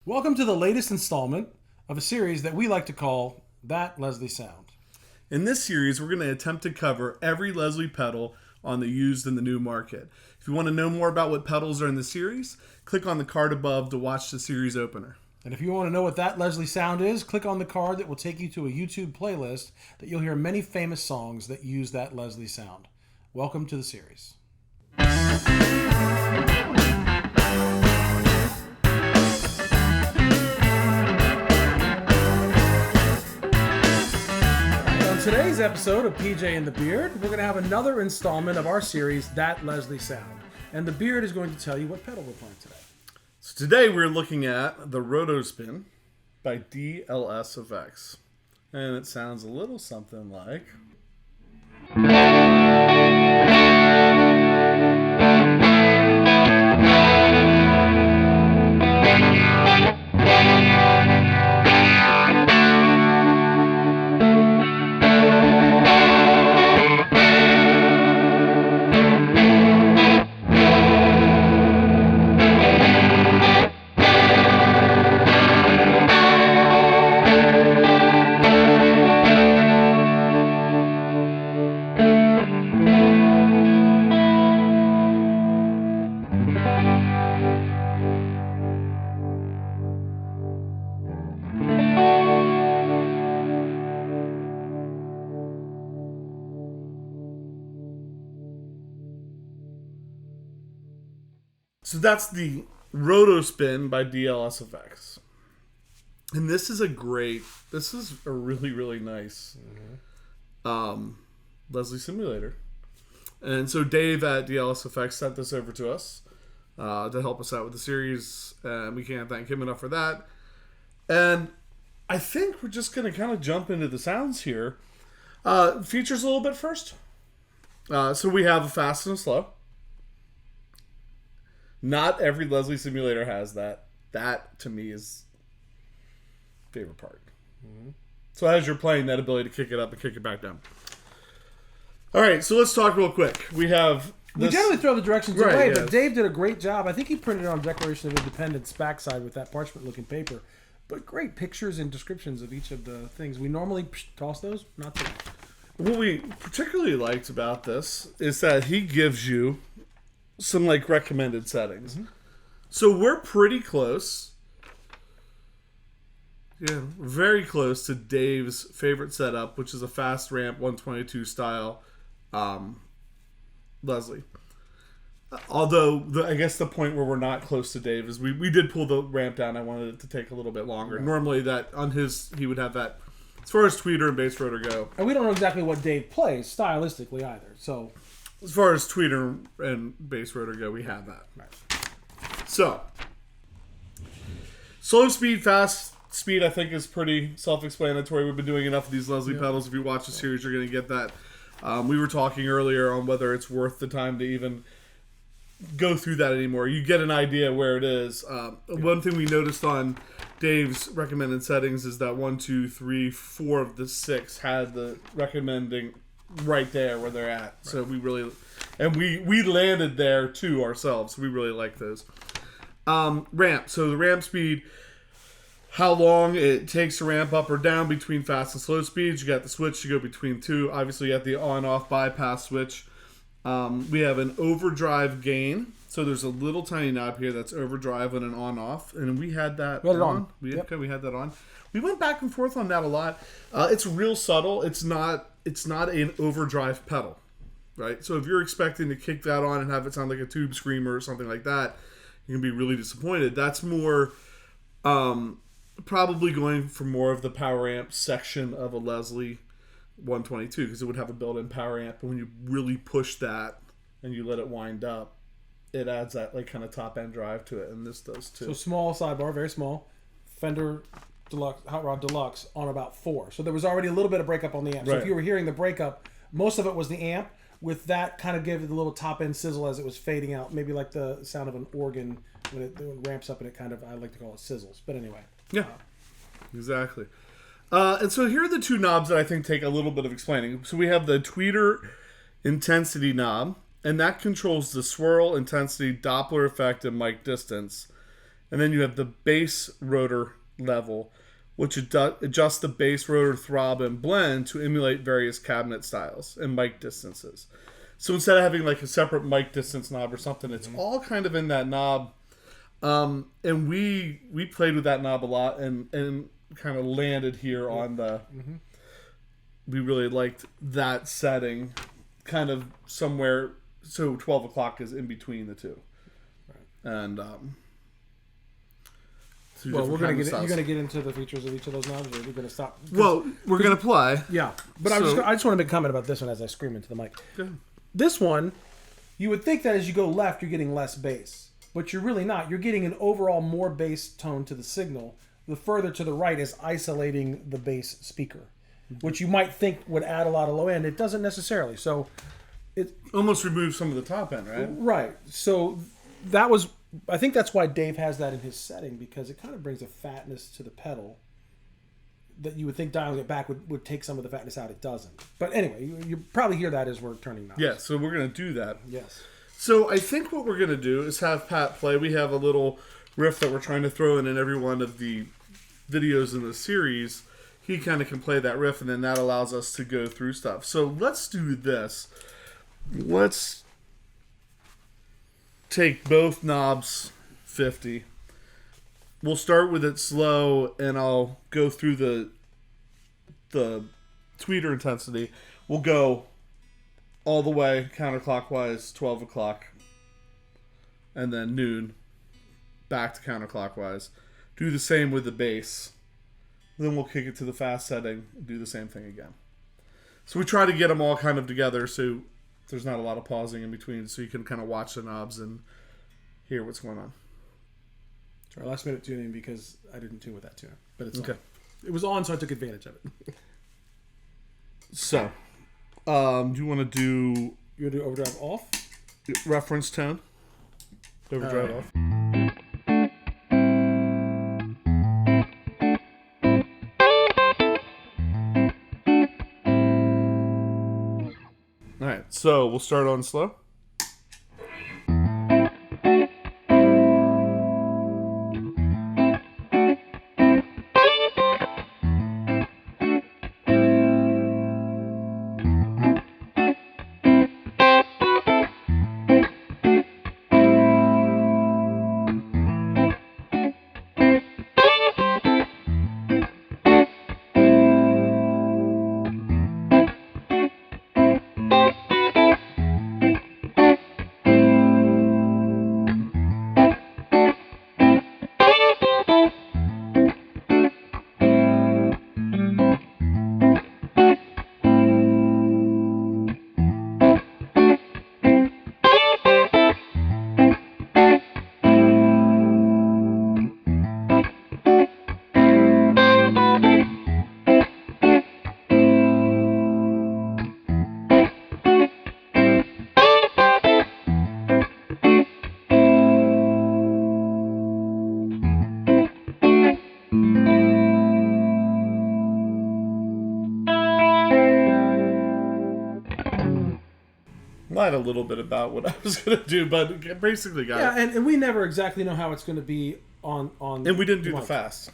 Welcome to the latest installment of a series that we like to call That Leslie Sound. In this series, we're going to attempt to cover every Leslie pedal on the used and the new market. If you want to know more about what pedals are in the series, click on the card above to watch the series opener. And if you want to know what That Leslie Sound is, click on the card that will take you to a YouTube playlist that you'll hear many famous songs that use That Leslie Sound. Welcome to the series. Today's episode of PJ and the Beard, we're going to have another installment of our series, That Leslie Sound. And the Beard is going to tell you what pedal we're playing today. So today we're looking at the RotoSPIN by DLS Effects. And it sounds a little something like... So that's the RotoSPIN by DLS Effects. And this is a really, really nice Leslie simulator. And so Dave at DLS Effects sent this over to us to help us out with the series. And we can't thank him enough for that. And I think we're just going to kind of jump into the sounds here. Features a little bit first. So we have a fast and a slow. Not every Leslie simulator has that. That, to me, is favorite part. Mm-hmm. So as you're playing, that ability to kick it up and kick it back down. All right, so let's talk real quick. We generally throw the directions away, but Dave did a great job. I think he printed it on Declaration of Independence backside with that parchment-looking paper. But great pictures and descriptions of each of the things. We normally toss those, not today. What we particularly liked about this is that he gives you some recommended settings. Mm-hmm. So we're pretty close. Yeah, very close to Dave's favorite setup, which is a fast ramp 122 style Leslie. Although I guess the point where we're not close to Dave is we did pull the ramp down. I wanted it to take a little bit longer. Right. Normally that on his he would have that as far as tweeter and bass rotor go. And we don't know exactly what Dave plays stylistically either. So as far as tweeter and bass rotor go, we have that. Right. So, slow speed, fast speed, I think is pretty self-explanatory. We've been doing enough of these Leslie pedals. If you watch the series, you're going to get that. We were talking earlier on whether it's worth the time to even go through that anymore. You get an idea where it is. One thing we noticed on Dave's recommended settings is that 1, 2, 3, 4 of the 6 had the recommending right there where they're at. Right. So we really, and we landed there too ourselves. We really like those. Ramp. So the ramp speed, how long it takes to ramp up or down between fast and slow speeds. You got the switch to go between two. Obviously you have the on-off bypass switch. We have an overdrive gain. So there's a little tiny knob here that's overdrive and an on-off. And we had that on. We had that on. We went back and forth on that a lot. It's real subtle. It's not an overdrive pedal, right? So if you're expecting to kick that on and have it sound like a tube screamer or something like that, you're going to be really disappointed. That's more probably going for more of the power amp section of a Leslie 122 because it would have a built-in power amp. But when you really push that and you let it wind up, it adds that kind of top-end drive to it, and this does too. So small sidebar, very small. Fender Deluxe, Hot Rod Deluxe on about 4. So there was already a little bit of breakup on the amp. So if you were hearing the breakup, most of it was the amp. With that, kind of gave it a little top end sizzle as it was fading out. Maybe like the sound of an organ when it ramps up and it kind of, I like to call it sizzles. But anyway. Yeah, exactly. And so here are the two knobs that I think take a little bit of explaining. So we have the tweeter intensity knob, and that controls the swirl, intensity, Doppler effect, and mic distance. And then you have the Bass Rotor Level, which adjusts the bass rotor throb and blend to emulate various cabinet styles and mic distances. So instead of having like a separate mic distance knob or something, it's all kind of in that knob. And we played with that knob a lot and kind of landed here on the... We really liked that setting, kind of somewhere... So 12 o'clock is in between the two. Right. And... well, we're gonna get. You're gonna get into the features of each of those knobs, or we're gonna stop. Well, we're gonna play. Yeah, but I just want to make a comment about this one as I scream into the mic. Good. This one, you would think that as you go left, you're getting less bass, but you're really not. You're getting an overall more bass tone to the signal. The further to the right is isolating the bass speaker, which you might think would add a lot of low end. It doesn't necessarily. So it almost removes some of the top end, right? Right. So that was. I think that's why Dave has that in his setting, because it kind of brings a fatness to the pedal that you would think dialing it back would take some of the fatness out. It doesn't. But anyway, you probably hear that as we're turning knobs. Yeah, so we're going to do that. Yes. So I think what we're going to do is have Pat play. We have a little riff that we're trying to throw in every one of the videos in the series. He kind of can play that riff, and then that allows us to go through stuff. So let's do this. Let's take both knobs 50. We'll start with it slow, and I'll go through the tweeter intensity. We'll go all the way counterclockwise, 12 o'clock, and then noon, back to counterclockwise. Do the same with the bass. Then we'll kick it to the fast setting and do the same thing again. So we try to get them all kind of together so there's not a lot of pausing in between, so you can kind of watch the knobs and hear what's going on. It's our last minute tuning because I didn't tune with that tuner, but it's okay. On. It was on, so I took advantage of it. So, do you want to do... You want to do overdrive off? Reference tone. Overdrive off. Alright, so we'll start on slow. Lied a little bit about what I was going to do, but basically got it. Yeah, and we never exactly know how it's going to be on. And we didn't do the fast.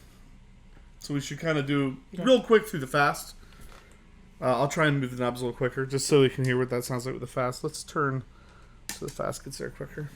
So we should kind of do real quick through the fast. I'll try and move the knobs a little quicker, just so we can hear what that sounds like with the fast. Let's turn so the fast gets there quicker.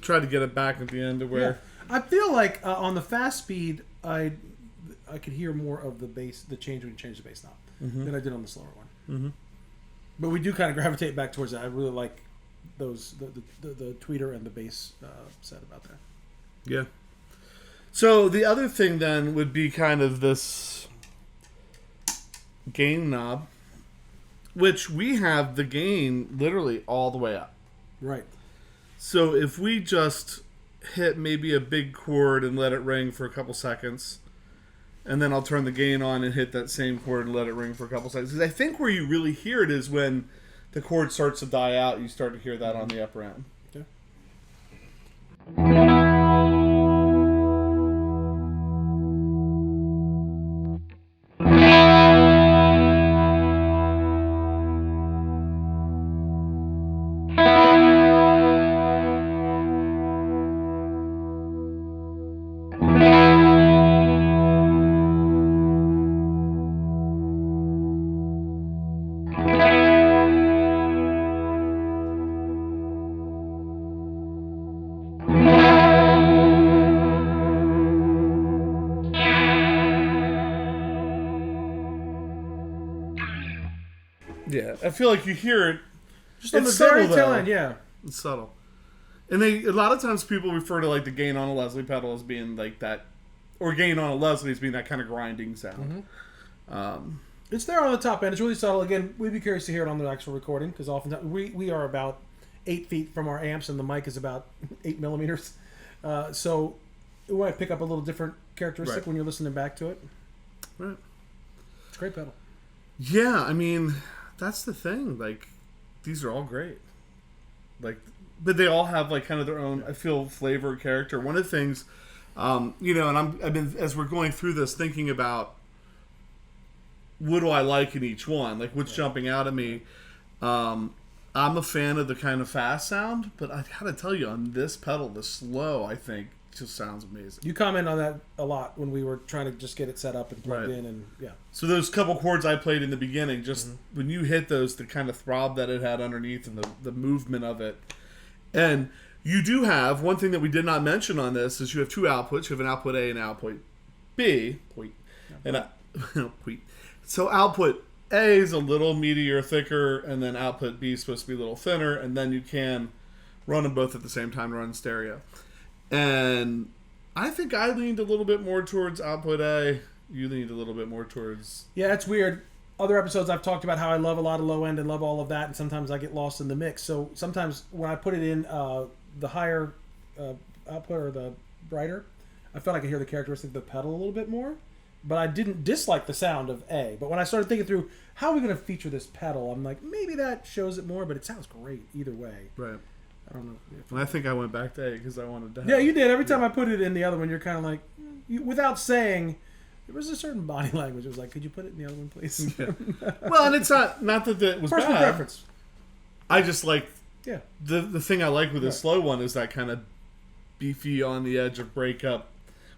Try to get it back at the end to where... Yeah. I feel like on the fast speed, I could hear more of the bass, the change when you change the bass knob. than I did on the slower one. But we do kind of gravitate back towards that. I really like those the tweeter and the bass said about that. Yeah. So the other thing then would be kind of this gain knob, which we have the gain literally all the way up. Right. So if we just hit maybe a big chord and let it ring for a couple seconds, and then I'll turn the gain on and hit that same chord and let it ring for a couple seconds. Because I think where you really hear it is when the chord starts to die out, you start to hear that on the upper end. Okay. Yeah, I feel like you hear it. Just on the very tail end, yeah. It's subtle. And a lot of times people refer to like the gain on a Leslie pedal as being like that, or gain on a Leslie as being that kind of grinding sound. It's there on the top end. It's really subtle. Again, we'd be curious to hear it on the actual recording because oftentimes we are about 8 feet from our amps and the mic is about 8 millimeters. So it might pick up a little different characteristic when you're listening back to it. Right. It's a great pedal. Yeah, I mean, that's the thing. Like, these are all great. Like, but they all have like kind of their own, I feel, flavor, character. One of the things, you know, and I've been, as we're going through this, thinking about what do I like in each one, like what's jumping out at me. I'm a fan of the kind of fast sound, but I gotta tell you, on this pedal, the slow, I think, just sounds amazing. You comment on that a lot when we were trying to just get it set up and plugged in, and yeah. So those couple chords I played in the beginning, just when you hit those, the kind of throb that it had underneath and the movement of it. And you do have, one thing that we did not mention on this is you have two outputs. You have an output A and output B. So output A is a little meatier, thicker, and then output B is supposed to be a little thinner, and then you can run them both at the same time, run stereo. And I think I leaned a little bit more towards output A. You leaned a little bit more towards... Yeah, it's weird. Other episodes I've talked about how I love a lot of low end and love all of that, and sometimes I get lost in the mix. So sometimes when I put it in the higher output or the brighter, I felt I could hear the characteristic of the pedal a little bit more. But I didn't dislike the sound of A. But when I started thinking through how are we going to feature this pedal, I'm like, maybe that shows it more, but it sounds great either way. Right. I don't know. And I think I went back to A because I wanted to have... Yeah, you did. Every time I put it in the other one, you're kind of like, without saying, there was a certain body language. It was like, could you put it in the other one, please? Yeah. Well, and it's not that it was personal bad. preference. I just like... Yeah. The thing I like with the slow one is that kind of beefy on the edge of breakup.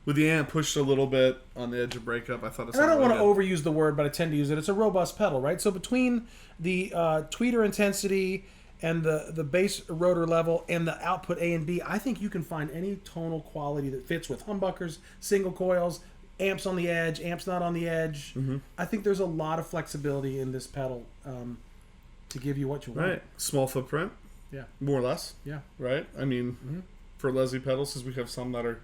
With the amp pushed a little bit on the edge of breakup, I thought it sounded I don't want to really overuse the word, but I tend to use it. It's a robust pedal, right? So between the tweeter intensity and the bass rotor level and the output A and B, I think you can find any tonal quality that fits with humbuckers, single coils, amps on the edge, amps not on the edge. I think there's a lot of flexibility in this pedal to give you what you want. Right. Small footprint. Yeah. More or less. Yeah. Right? I mean, for Leslie pedals, because we have some that are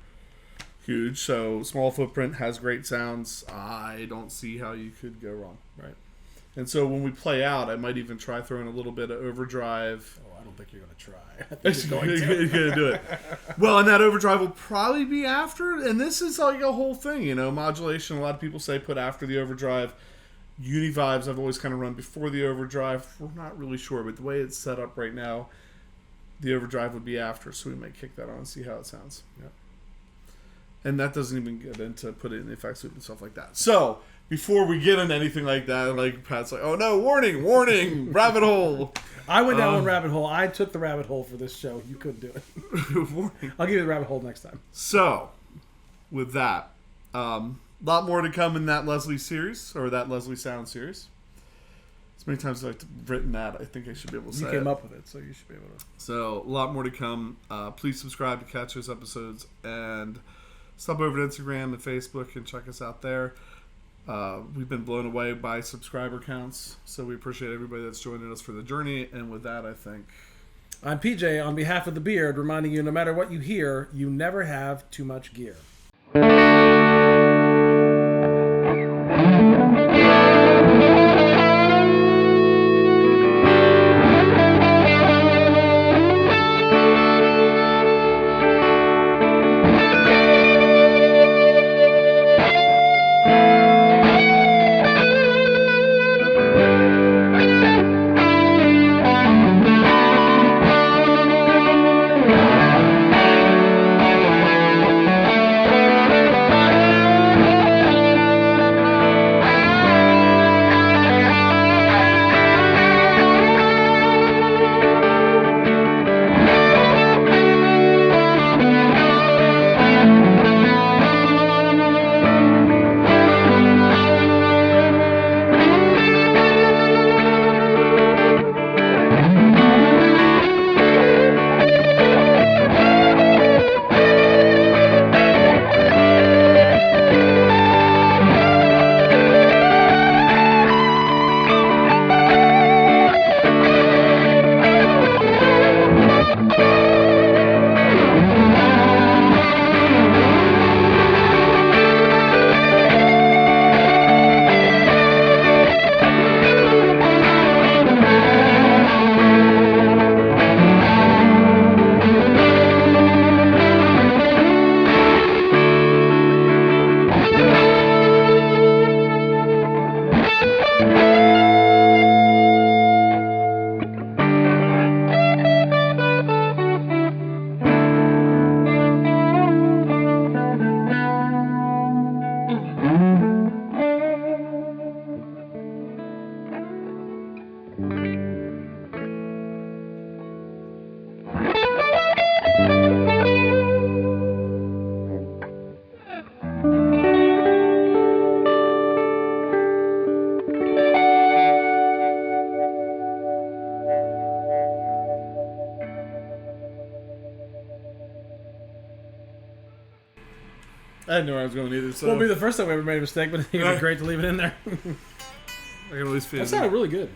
huge, so small footprint has great sounds. I don't see how you could go wrong. Right. And so when we play out, I might even try throwing a little bit of overdrive. Oh, I don't think you're going to try. I think you're going You're going to do it. Well, and that overdrive will probably be after, and this is like a whole thing, you know, modulation. A lot of people say put after the overdrive. Univibes I've always kind of run before the overdrive. We're not really sure, but the way it's set up right now, the overdrive would be after, so we might kick that on and see how it sounds. Yep. And that doesn't even get into put it in the effects loop and stuff like that. So, before we get into anything like that, like Pat's like, oh no, warning, rabbit hole. I went down one rabbit hole. I took the rabbit hole for this show. You couldn't do it. Warning. I'll give you the rabbit hole next time. So, with that, a lot more to come in that Leslie series, or that Leslie Sound series. As many times as I've written that, I think I should be able to say it. You came up with it, so you should be able to. So, a lot more to come. Please subscribe to catch those episodes, and stop over to Instagram and Facebook and check us out there. We've been blown away by subscriber counts, so we appreciate everybody that's joining us for the journey. And with that, I think I'm PJ on behalf of the Beard, reminding you no matter what you hear, you never have too much gear. I didn't know where I was going either. So Won't be the first time we ever made a mistake, but it'd be great to leave it in there. I can at least feel That sounded really good.